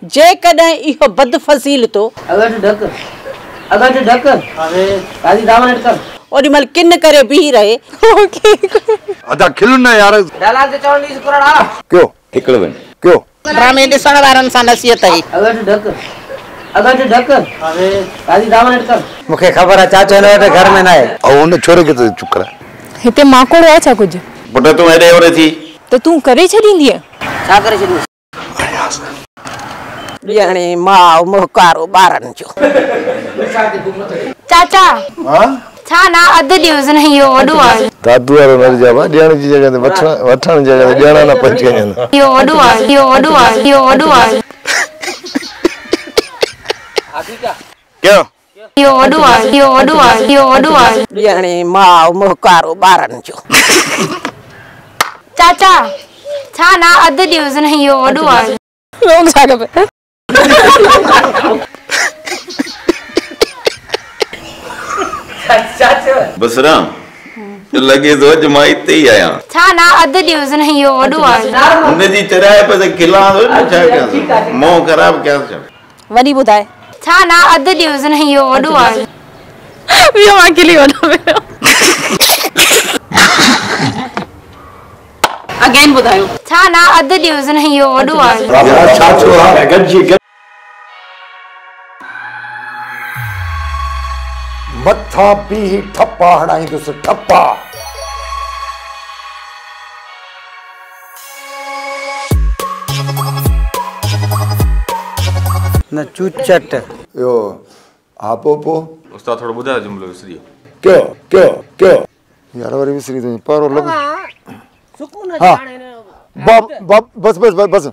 जे कदे इहो बद फसील तो अगर ढक अरे काजी दामन अटकर ओडी मल किन करे भी रहे अदा खिल न यार डाला ते चवण दी कुराड़ा क्यों हिकड़ वन क्यों ड्रामे ॾिसण वारनि सां नसीहत ही अगर ढक अरे काजी दामन अटकर मुखे खबर है चाचो ने वटे घर में ना है और उन छोरे के तो चुप करा हिते माकोड़ है छा कुछ पुट तू हेडे ओरे थी तो तू करे छडींदी छा करे छडी ॼणे मां मोहकारो ॿारनि जो चाचा हां छा ना अध दिवस नहीं यो वडो आहे दादू वारो नर जावा ॾियण जी जगह ते वठण जी जगह ते ॾियण न पहुची वञनि यो वडो आहे क्यों यो वडो आहे ॼणे मां मोहकारो ॿारनि जो चाचा छा ना अध दिवस नहीं यो वडो आहे रोंग छा खपे बसराम लगे तो अज मां इते ही आया छा ना अध दिवस नहीं यो वडो आहे उन जी चराए पे खिला दो न छा क्या मोह खराब क्या छ वनी बुधाए छा ना अध दिवस नहीं यो वडो आहे वियो मां किली वनो अगेन बुधायो छा ना अध दिवस नहीं यो वडो आहे छाछो है गजी मथा पी ठप्पा हणाईंदुसि ठप्पा न चूचट यो आपो उस्ताद थोड़ा बुधा जुमलो विसरियो क्यों यार वरी विसरी तो पारो लग सुकून हाँ। जाने ने बस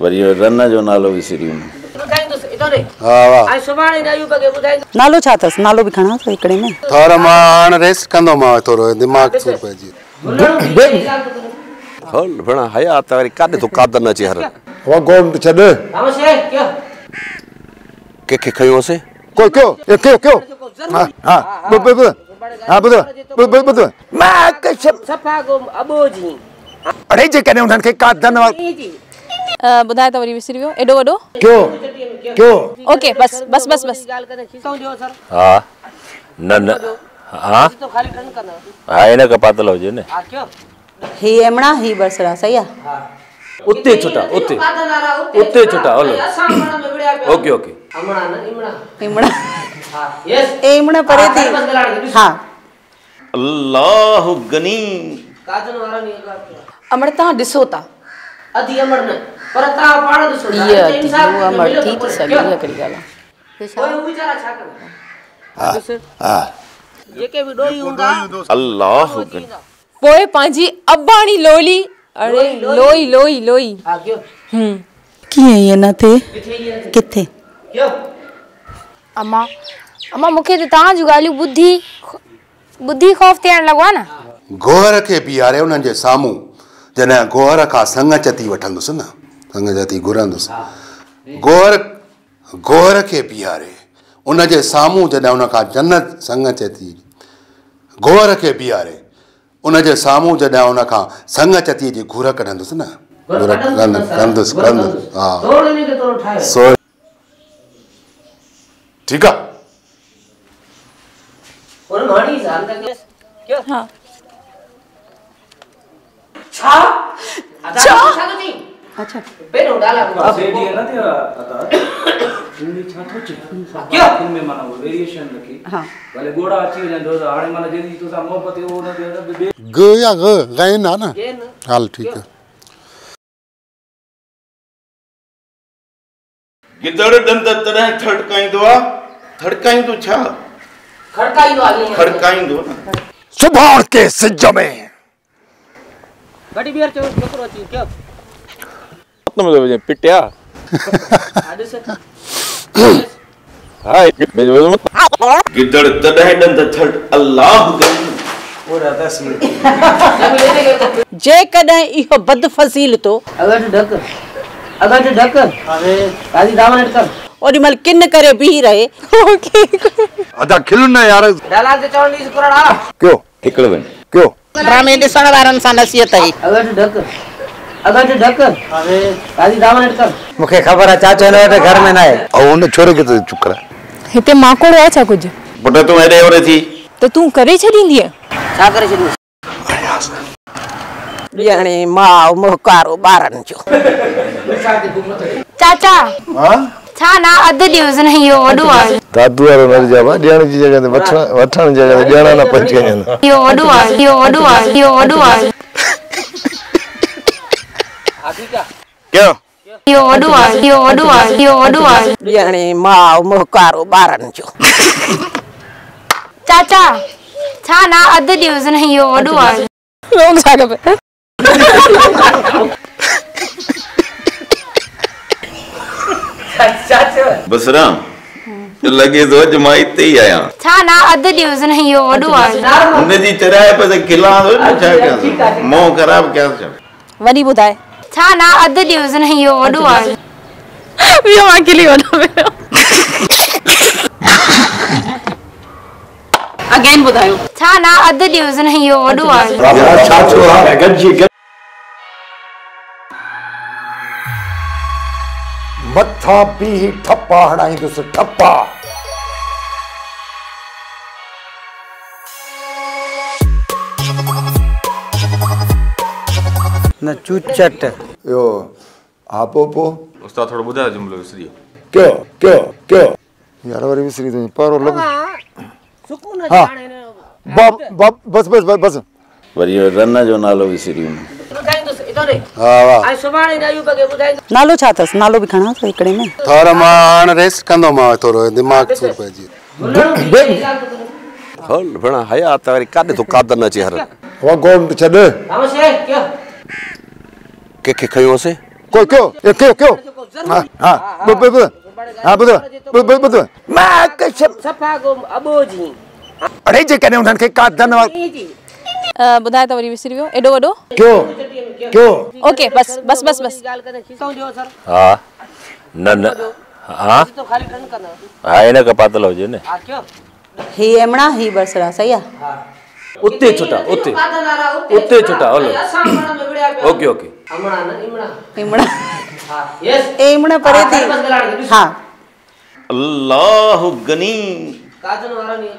वरी रन जो नालो विसरियो बुधाइंदुस इतोरे हां वाह आज सुभाणे जायू बगे बुधाइंदुस नालो छा अथसि नालो बि खणा थो हिकिड़े में थोड़ा मान रेस्ट कंदो मां थोरो दिमाग सुर पइजी हल भेणा हया त वरी काॾे तो कादर न अचे हर वो गोम छॾ नमस्ते क्या कंहिंखे खयोंसीं क्यों हां ॿुध मां कसम सफा गो अबोजी अड़े जे कने उन्हनि खे का धन्यवाद बुधाए तो वरी विसरी वियो एडो वडो क्यों ओके बस गाल कने खिसो दियो सर हां न हां तो खाली टन करना हां इन का पातल हो जे ने हां क्यों ही एमणा ही बसरा सही आ उते छुटा उते छुटा हलो ओके अमणा न इमणा एमणा हां यस एमणा परे थी बस गलाड़ हां अल्लाह गनी काजन वारा नहीं का अमर ता दिसो ता अधी अमर न पर ता पाण दिसो ये वो अमर थी तो सही है कड़ी गाला कोई विचारा छा कर हां ये के भी डोई हुंदा अल्लाह गनी पोए पांजी अब्बाणी लोली अरे लोई हां क्यों किए ये न थे किथे क्यों अम्मा मुखे तो ता जो गालियो बुद्धि खौफ थियण लगो आ ना गोहर के बियारे उन्हनि जे साम्हूं जॾहिं गोहर खां संगचती वठंदुसि न संगचती घुरंदुसि गोहर के बियारे उन जे साम्हूं जॾहिं उन खां जन्नत संगचती गोहर के बियारे उन जे साम्हूं जॾहिं उन खां संगचती जी घुर कढंदुसि न घुर कंदुसि हा तोड़ने के तोड़ ठाए सो ठीक है और मानी जान तक क्यों हां छा छा तो थी अच्छा पेरो डाला सेडी है ना तेरा आता इंडी छा तो चे क्यों फिल्म में माना वेरिएशन रखी हां भले गोड़ा अची वजंदो हाणे माना जेदी तो सा मोहब्बत हो न बे ग या ग गाइन ना ना हाल ठीक है गिदड़ दंद तरह थड़काइंदो छा खड़काइंदो न सुभाण के सिज में गडी बियर छोकरो छी क्यों मतलब पिटिया आडे से हाय गिदड़ तड़ह दंद थड़ अल्लाह गनी पूरा 10 मिनट जे कदे इहो बद फसील तो अगर ढक अरे काजी दामन अटकर ओडी मल किन करे भी रहे अदा खिल न यार डाला ते चवण दी कुराड़ा क्यों हिकड़ वन क्यों ड्रामे ॾिसण वारनि सां नसीहत ही अगर ढक अगर जो ढक अरे काजी दामन अटकर मुखे खबर है चाचो ने घर में ना है और उन छोरे के तो चुप करा हिते माकोड़ है छा कुछ पुट तू हेॾे होरे थी तो तू करे छॾींदी है छा करे छॾी ॼणी माउ मुहकारो ॿारनि जो चाचा हां छा ना अधु ॾियोस न इहो वॾो आहे दादू वारो न जावा ॾियण जी जॻह ते वठण जी जॻह ते ॾियण न पहुची वञनि इहो वॾो आहे इहो वॾो आहे इहो वॾो आहे क्यों इहो वॾो आहे इहो वॾो आहे इहो वॾो आहे ॼणी माउ मुहकारो ॿारनि जो चाचा छा ना अधु ॾियोस न इहो वॾो आहे रोक छा खपे बसराम लगे तो अज मां इते ही आया छा ना अधु ॾियोस न इहो वॾो आहे उनजी चराए पे खिला दो ना छा क्या मोह खराब क्या छा वरी ॿुधाए छा ना अधु ॾियोस न इहो वॾो आहे इहो अकेली वॾो अगेन ॿुधायो छा ना अधु ॾियोस न इहो वॾो आहे मथा पी ठप्पा हणाईंदुसि ठप्पा न चूचट यो आपो उस्ताद थोड़ा बुधायो जुमलो विसरी क्यों यार वरी विसरी तो पारो लग सुकून हां बस वरी रन जो नालो विसरी ॿुधाईंदुसि इतोरे हां वाह ऐं सुभाणे ॾायूं बगे ॿुधाईंदुसि नालो छा अथसि नालो बि खणा थो हिकिड़े में थोड़ा मां हाणे रेस्ट कंदो मां थोरो दिमाग सूर पइजी हल भेणा हया त वरी काॾे तो कादर न अचे हर वो गोम छॾ हमसे क्या के खयोसे क्यों हां बुध मैं कशप सफा गो अबोजी अरे जे कने उन्हनि खे कादर न ॿुधाए त वरी विसरी वियो एॾो वॾो क्यों ओके बस ॻाल्हि करे खिसो ॾियो सर हां न हां तो खाली टन कंदा हां इन का पातल हो जे ने हां क्यों ही एमणा ही बसरा सही आहे उते छुटा उते छुटा हलो ओके अमणा न एमणा हां यस एमणा परे थी हाँ अल्लाह गनी काजन वारा नहीं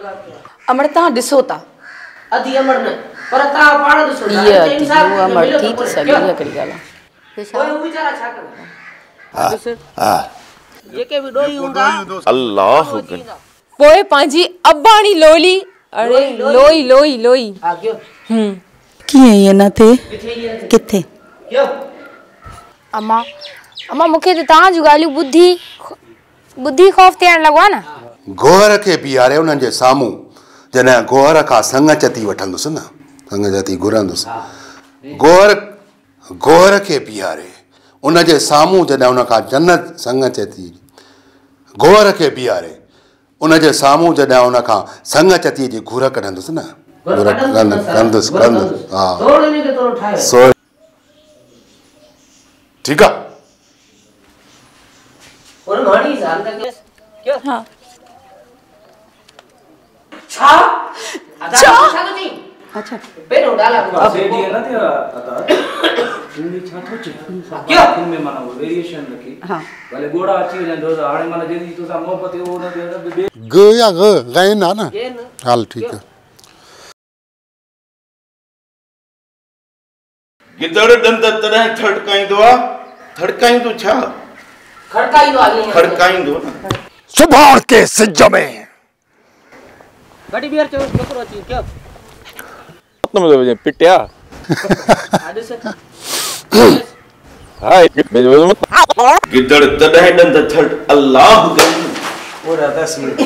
अमर तव्हां ॾिसो था अधी अमर न पर ता पाण ॾिसो ये अमर थी थी सघे इहा कहिड़ी ॻाल्हि आहे कोई वीचारा छा कंदा जेके भी डोई हूंदा अल्लाह गनी पोइ पंहिंजी अबाणी लोली अरे लोई हां क्यों कीअं ईअं न थिए किथे क्यों अम्मा मूंखे त तव्हां जूं ॻाल्हियूं ॿुधी ख़ौफ़ थियण लॻो आहे न गोहर खे बीहारे उन्हनि जे साम्हूं जॾहिं गोहर खां संग चती वठंदुसि न संग चती घुरंदुसि गोहर खे बीहारे उन जे साम्हूं जॾहिं उन खां जन्नत संग चती गोहर खे बीहारे उन जे साम्हूं जॾहिं उन खां संग चतीअ जी घुर कढंदुसि न कंदुसि हा सो ठीकु आहे और माणी जान तक क्यों हां छा छा तो थी अच्छा पेरो डाला सेडी न थी आता इनमें छा तो क्यों इनमें माना वो वेरिएशन रखी हां भले गोड़ा अची वजन तो हाणे माना जेदी तो सा मोहब्बत हो न ग या ग गाइन आहे न हाल ठीकु आहे गिदड़ दंद तॾहिं थड़काईंदो छा खड़काईंदो न सुभाण के सिज में गडी बियर छोकरो अची क्यों मतलब पिटिया हाय गिदड़ तॾहिं दंद थड़ अल्लाह गनी पूरा 10 मिनट